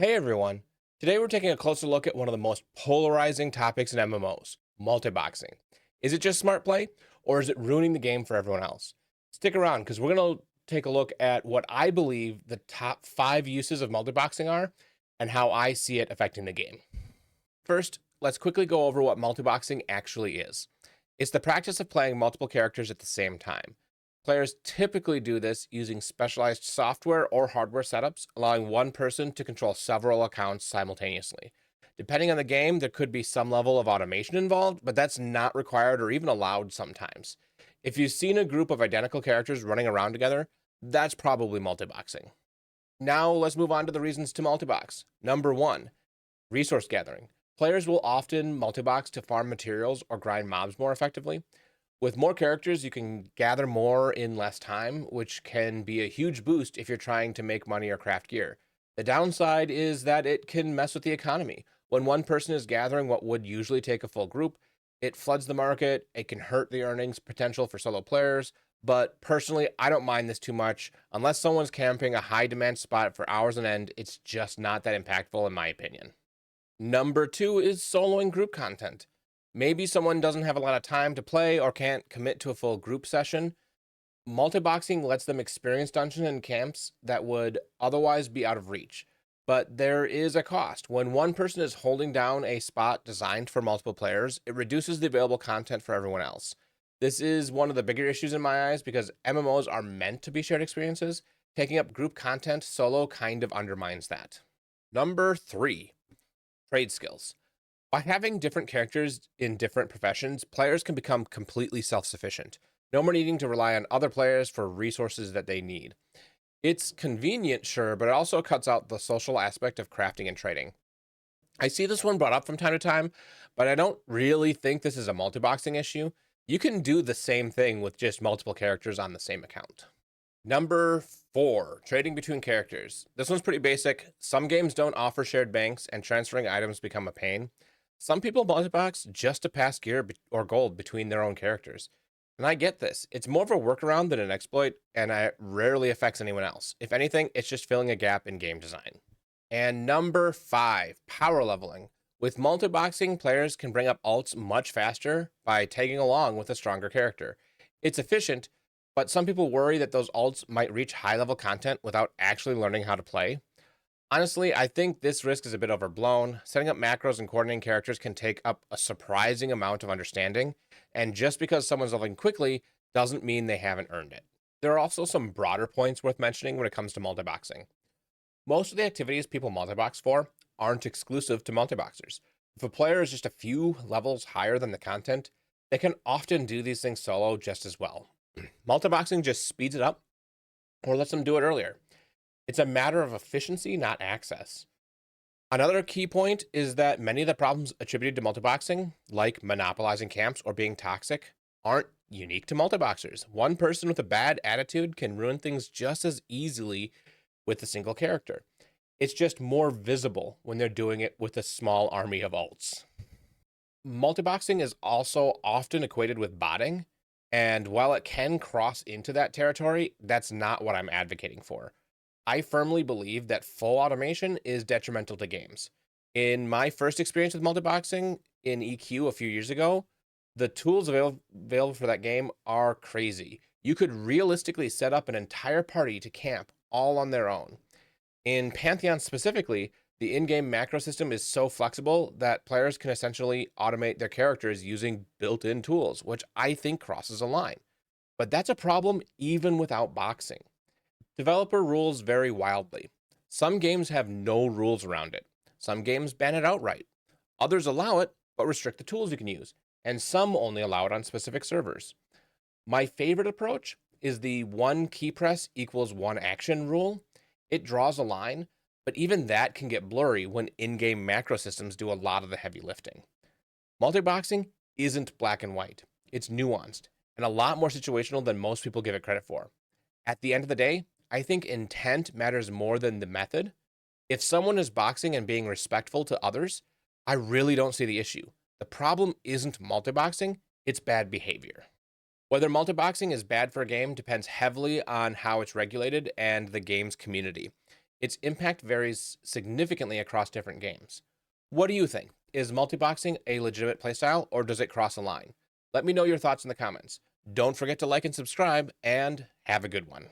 Hey everyone. Today we're taking a closer look at one of the most polarizing topics in MMOs, multiboxing. Is it just smart play, or is it ruining the game for everyone else? Stick around because we're going to take a look at what I believe the top 5 uses of multiboxing are and how I see it affecting the game. First, let's quickly go over what multiboxing actually is. It's the practice of playing multiple characters at the same time. Players typically do this using specialized software or hardware setups, allowing one person to control several accounts simultaneously. Depending on the game, there could be some level of automation involved, but that's not required or even allowed sometimes. If you've seen a group of identical characters running around together, that's probably multiboxing. Now, let's move on to the reasons to multibox. Number one, resource gathering. Players will often multibox to farm materials or grind mobs more effectively. With more characters, you can gather more in less time, which can be a huge boost if you're trying to make money or craft gear. The downside is that it can mess with the economy. When one person is gathering what would usually take a full group, it floods the market, it can hurt the earnings potential for solo players. But personally, I don't mind this too much. Unless someone's camping a high demand spot for hours on end, it's just not that impactful in my opinion. Number two is soloing group content. Maybe someone doesn't have a lot of time to play or can't commit to a full group session. Multiboxing lets them experience dungeons and camps that would otherwise be out of reach. But there is a cost. When one person is holding down a spot designed for multiple players, it reduces the available content for everyone else. This is one of the bigger issues in my eyes because MMOs are meant to be shared experiences. Taking up group content solo kind of undermines that. Number three, trade skills. By having different characters in different professions, players can become completely self sufficient. No more needing to rely on other players for resources that they need. It's convenient, sure, but it also cuts out the social aspect of crafting and trading. I see this one brought up from time to time, but I don't really think this is a multiboxing issue. You can do the same thing with just multiple characters on the same account. Number four, trading between characters. This one's pretty basic. Some games don't offer shared banks, and transferring items become a pain. Some people multibox just to pass gear or gold between their own characters. And I get this. It's more of a workaround than an exploit, and it rarely affects anyone else. If anything, it's just filling a gap in game design. And number five, power leveling. With multiboxing, players can bring up ults much faster by tagging along with a stronger character. It's efficient, but some people worry that those ults might reach high level content without actually learning how to play. Honestly, I think this risk is a bit overblown. Setting up macros and coordinating characters can take up a surprising amount of understanding, and just because someone's leveling quickly doesn't mean they haven't earned it. There are also some broader points worth mentioning when it comes to multiboxing. Most of the activities people multibox for aren't exclusive to multiboxers. If a player is just a few levels higher than the content, they can often do these things solo just as well. Multiboxing just speeds it up or lets them do it earlier. It's a matter of efficiency, not access. Another key point is that many of the problems attributed to multiboxing, like monopolizing camps or being toxic, aren't unique to multiboxers. One person with a bad attitude can ruin things just as easily with a single character. It's just more visible when they're doing it with a small army of ults. Multiboxing is also often equated with botting, and while it can cross into that territory, that's not what I'm advocating for. I firmly believe that full automation is detrimental to games. In my first experience with multiboxing in EQ a few years ago, the tools available for that game are crazy. You could realistically set up an entire party to camp all on their own. In Pantheon specifically, the in game macro system is so flexible that players can essentially automate their characters using built in tools, which I think crosses a line. But that's a problem even without boxing. Developer rules vary wildly. Some games have no rules around it. Some games ban it outright. Others allow it, but restrict the tools you can use. And some only allow it on specific servers. My favorite approach is the one key press equals one action rule. It draws a line, but even that can get blurry when in game macro systems do a lot of the heavy lifting. Multiboxing isn't black and white, it's nuanced and a lot more situational than most people give it credit for. At the end of the day, I think intent matters more than the method. If someone is boxing and being respectful to others, I really don't see the issue. The problem isn't multiboxing, it's bad behavior. Whether multiboxing is bad for a game depends heavily on how it's regulated and the game's community. its impact varies significantly across different games. What do you think? Is multiboxing a legitimate playstyle or does it cross a line? Let me know your thoughts in the comments. Don't forget to like and subscribe, and have a good one.